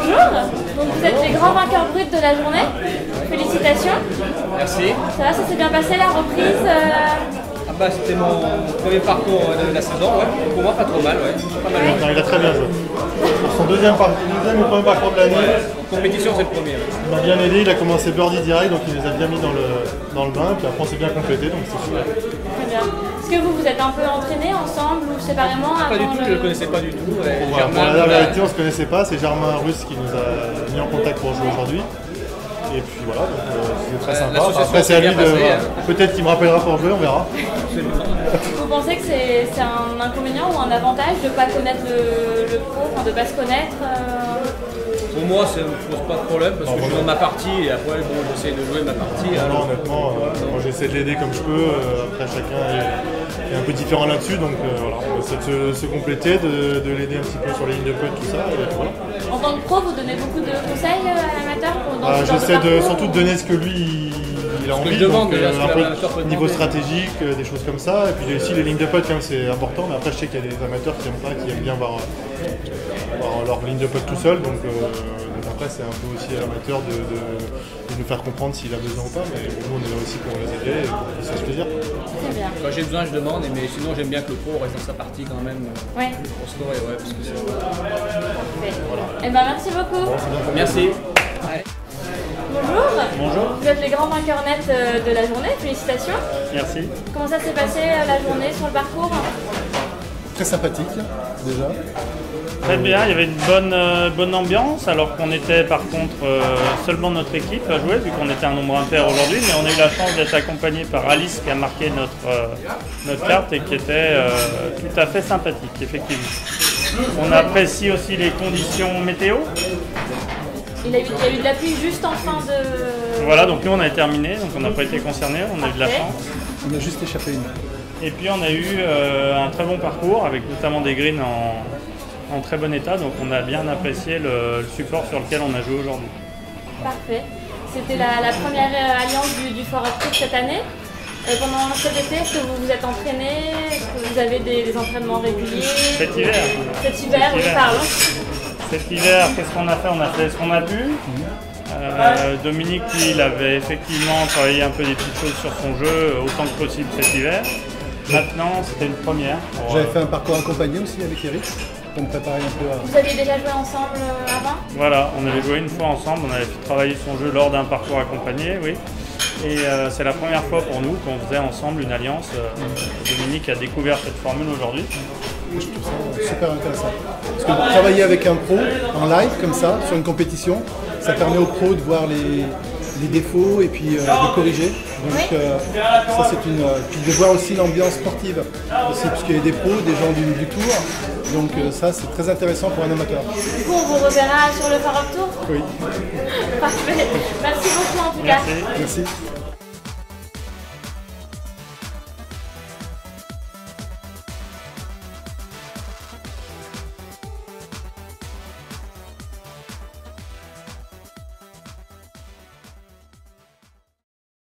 Bonjour, donc vous êtes les grands vainqueurs bruts de la journée. Félicitations. Merci. Ça s'est bien passé la reprise Ah bah, c'était mon premier parcours de la saison, ouais. Pour moi pas trop mal, ouais. Pas mal. Non, il a très bien joué. Pour son deuxième ou premier parcours de l'année, Compétition c'est le premier. Ouais. il m'a bien aidé, il a commencé birdie direct, donc il les a bien mis dans le bain, puis après on s'est bien complété, donc c'est super. Très bien. Est-ce que vous êtes un peu entraînés ensemble ou séparément Pas du avant tout, je le connaissais pas du tout. Ouais. Voilà, pour Germain, la vérité, on se connaissait pas, c'est Germain Russe qui nous a mis en contact pour jouer aujourd'hui. Et puis voilà, donc c'est très sympa. Après c'est à lui de... Peut-être qu'il me rappellera pour jouer, on verra. Vous pensez que c'est un inconvénient ou un avantage de ne pas connaître le pro, enfin de ne pas se connaître Pour moi ça ne pose pas de problème parce que je joue dans ma partie et après bon, j'essaie de jouer ma partie. Non, honnêtement, moi j'essaie de l'aider comme je peux. Après chacun est un peu différent là-dessus, donc voilà, on essaie de se compléter, de l'aider un petit peu sur les lignes de putt, tout ça. Et voilà. En tant que pro, vous donnez beaucoup de conseils à l'amateur j'essaie surtout de donner ce que lui il a envie, donc un peu niveau stratégique, des choses comme ça. Et puis aussi les lignes de putt, quand même, c'est important. Mais après, je sais qu'il y a des amateurs qui n'aiment pas, qui aiment bien voir leur ligne de putt tout seul. Donc après, c'est un peu aussi à l'amateur de nous faire comprendre s'il a besoin ou pas. Mais nous, on est là aussi pour les aider et pour que ça se fasse plaisir. Très bien. Quand j'ai besoin, je demande, mais sinon j'aime bien que le pro reste dans sa partie quand même. Ouais. Pour scorer, ouais, parce que c'est... Voilà. Eh ben, merci beaucoup. Bon, Merci. Ouais. Bonjour. Bonjour. Vous êtes les grands vainqueurs nets de la journée, félicitations. Merci. Comment ça s'est passé la journée sur le parcours? Très sympathique déjà. Très bien, il y avait une bonne ambiance, alors qu'on était par contre seulement notre équipe à jouer, vu qu'on était un nombre impair aujourd'hui, mais on a eu la chance d'être accompagné par Alice qui a marqué notre carte et qui était tout à fait sympathique, effectivement. On apprécie aussi les conditions météo. Il y a eu de la pluie juste en fin de... Voilà, donc nous on a terminé, donc on n'a pas été concernés, on a eu de la chance. On a juste échappé une. Et puis on a eu un très bon parcours, avec notamment des greens en très bon état, donc on a bien apprécié le support sur lequel on a joué aujourd'hui. Parfait. C'était la première alliance du Forest Tour cette année. Pendant cet été, est-ce que vous vous êtes entraîné? Est-ce que vous avez des entraînements réguliers? Cet hiver. Cet hiver, oui, pardon. Cet hiver, qu'est-ce qu'on a fait? On a fait ce qu'on a pu. Dominique, lui, il avait effectivement travaillé un peu des petites choses sur son jeu autant que possible cet hiver. Maintenant, c'était une première. J'avais fait un parcours accompagné aussi avec Eric pour me préparer un peu à... Vous aviez déjà joué ensemble avant? Voilà, on avait joué une fois ensemble, on avait travaillé son jeu lors d'un parcours accompagné, oui. Et c'est la première fois pour nous qu'on faisait ensemble une alliance. Dominique a découvert cette formule aujourd'hui. Je trouve ça super intéressant. Parce que travailler avec un pro en live comme ça, sur une compétition, ça permet aux pros de voir les défauts et puis de corriger. Donc ça c'est une... puis de voir aussi l'ambiance sportive. Aussi, parce qu'il y a des pros, des gens du tour. Donc ça c'est très intéressant pour un amateur. Du coup, on vous reverra sur le Forest Tour? Oui. Parfait. Merci beaucoup en tout cas. Merci. Merci.